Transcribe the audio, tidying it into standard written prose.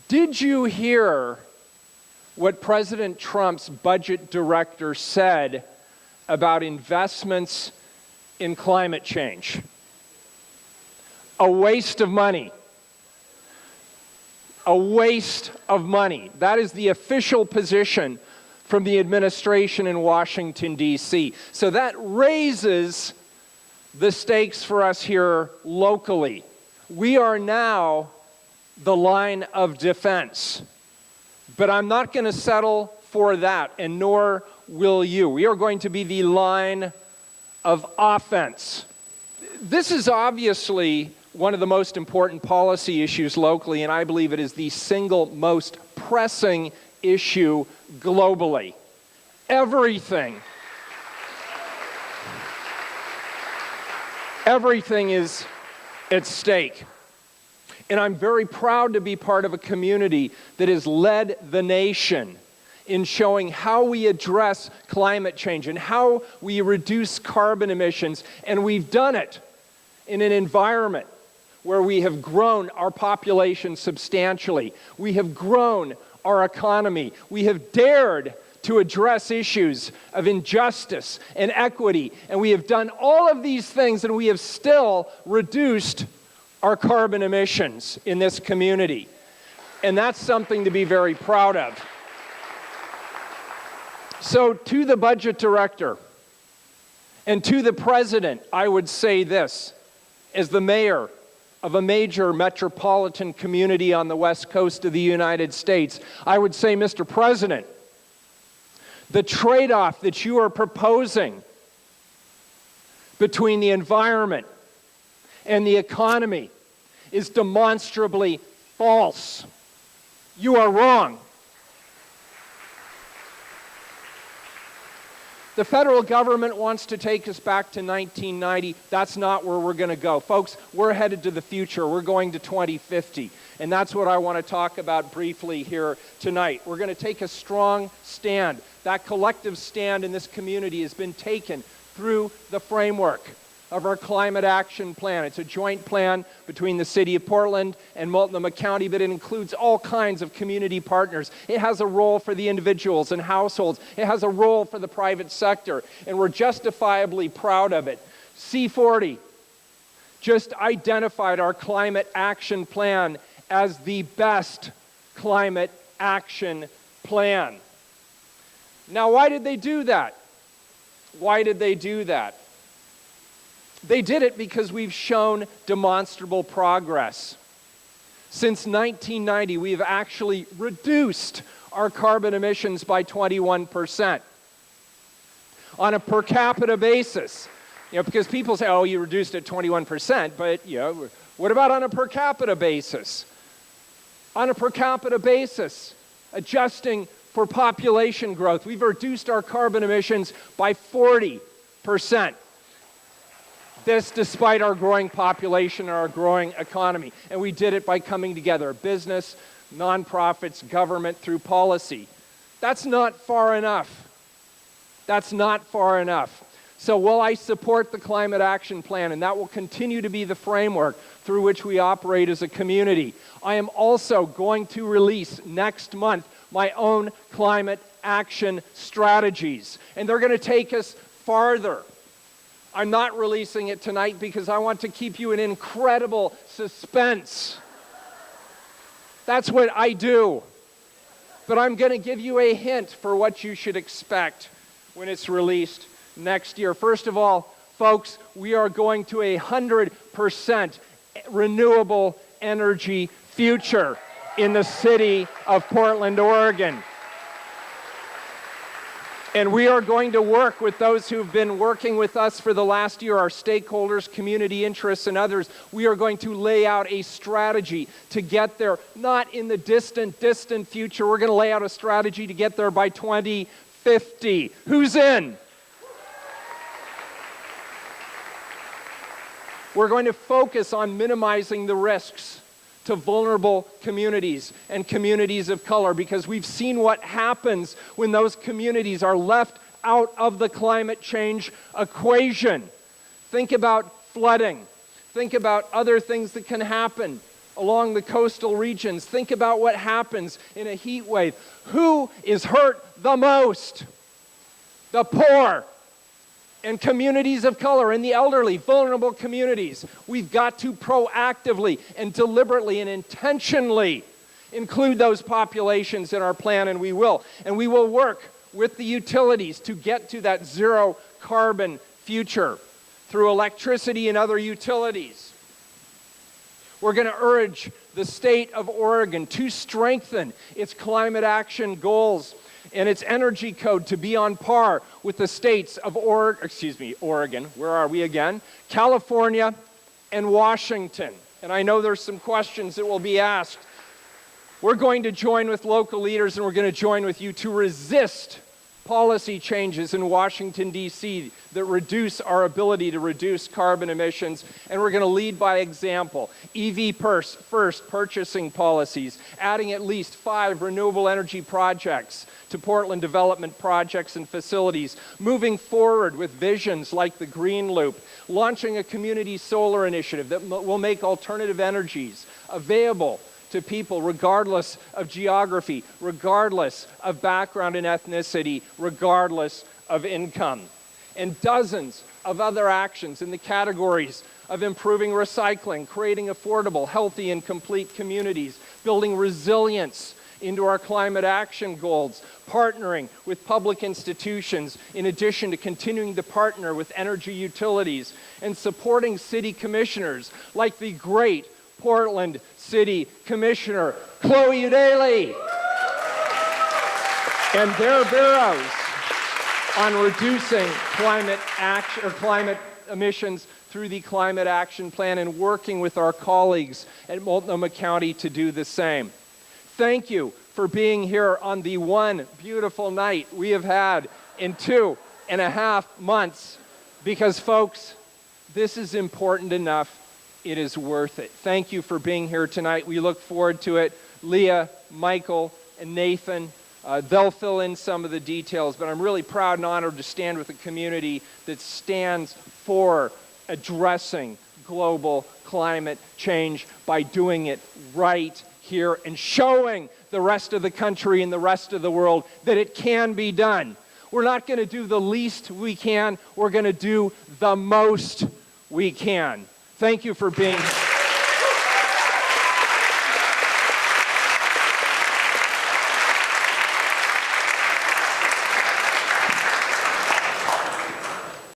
Did you hear what President Trump's budget director said about investments in climate change? A waste of money. A waste of money. That is the official position from the administration in Washington, D.C. So that raises the stakes for us here locally. We are now the line of defense. But I'm not going to settle for that, and nor will you. We are going to be the line of offense. This is obviously one of the most important policy issues locally, and I believe it is the single most pressing issue globally. Everything is at stake. And I'm very proud to be part of a community that has led the nation in showing how we address climate change and how we reduce carbon emissions. And we've done it in an environment where we have grown our population substantially. We have grown our economy. We have dared to address issues of injustice and equity. And we have done all of these things, and we have still reduced our carbon emissions in this community. And that's something to be very proud of. So to the budget director and to the president, I would say this: as the mayor of a major metropolitan community on the west coast of the United States, I would say, Mr. President, the trade-off that you are proposing between the environment and the economy is demonstrably false. You are wrong. The federal government wants to take us back to 1990. That's not where we're going to go. Folks, we're headed to the future. We're going to 2050. And that's what I want to talk about briefly here tonight. We're going to take a strong stand. That collective stand in this community has been taken through the framework of our Climate Action Plan. It's a joint plan between the City of Portland and Multnomah County, but it includes all kinds of community partners. It has a role for the individuals and households. It has a role for the private sector, and we're justifiably proud of it. C40 just identified our Climate Action Plan as the best climate action plan. Now, why did they do that? Why did they do that? They did it because we've shown demonstrable progress. Since 1990, we have actually reduced our carbon emissions by 21%. On a per capita basis, because people say, oh, you reduced it 21%, but what about on a per capita basis? On a per capita basis, adjusting for population growth, we've reduced our carbon emissions by 40%. This despite our growing population and our growing economy. And we did it by coming together, business, nonprofits, government, through policy. That's not far enough. That's not far enough. So while I support the Climate Action Plan, and that will continue to be the framework through which we operate as a community, I am also going to release next month my own climate action strategies. And they're going to take us farther. I'm not releasing it tonight because I want to keep you in incredible suspense. That's what I do. But I'm going to give you a hint for what you should expect when it's released next year. First of all, folks, we are going to 100% renewable energy future in the city of Portland, Oregon. And we are going to work with those who've been working with us for the last year, our stakeholders, community interests, and others. We are going to lay out a strategy to get there, not in the distant future. We're going to lay out a strategy to get there by 2050. Who's in? We're going to focus on minimizing the risks to vulnerable communities and communities of color, because we've seen what happens when those communities are left out of the climate change equation. Think about flooding. Think about other things that can happen along the coastal regions. Think about what happens in a heat wave. Who is hurt the most? The poor and communities of color and the elderly, vulnerable communities. We've got to proactively and deliberately and intentionally include those populations in our plan, and we will. And we will work with the utilities to get to that zero carbon future through electricity and other utilities. We're going to urge the state of Oregon to strengthen its climate action goals and its energy code to be on par with the states of Oregon, where are we again? California and Washington. And I know there's some questions that will be asked. We're going to join with local leaders, and we're going to join with you to resist policy changes in Washington, D.C. that reduce our ability to reduce carbon emissions, and we're going to lead by example. EV first purchasing policies, adding at least 5 renewable energy projects to Portland development projects and facilities, moving forward with visions like the Green Loop, launching a community solar initiative that will make alternative energies available to people regardless of geography, regardless of background and ethnicity, regardless of income. And dozens of other actions in the categories of improving recycling, creating affordable, healthy, and complete communities, building resilience into our climate action goals, partnering with public institutions, in addition to continuing to partner with energy utilities, and supporting city commissioners like the great Portland City Commissioner Chloe Udaley and their bureaus on reducing climate emissions through the Climate Action Plan, and working with our colleagues at Multnomah County to do the same. Thank you for being here on the one beautiful night we have had in 2.5 months, because folks, this is important enough. It is worth it. Thank you for being here tonight. We look forward to it. Leah, Michael, and Nathan, they'll fill in some of the details, but I'm really proud and honored to stand with a community that stands for addressing global climate change by doing it right here and showing the rest of the country and the rest of the world that it can be done. We're not going to do the least we can. We're going to do the most we can. Thank you for being here.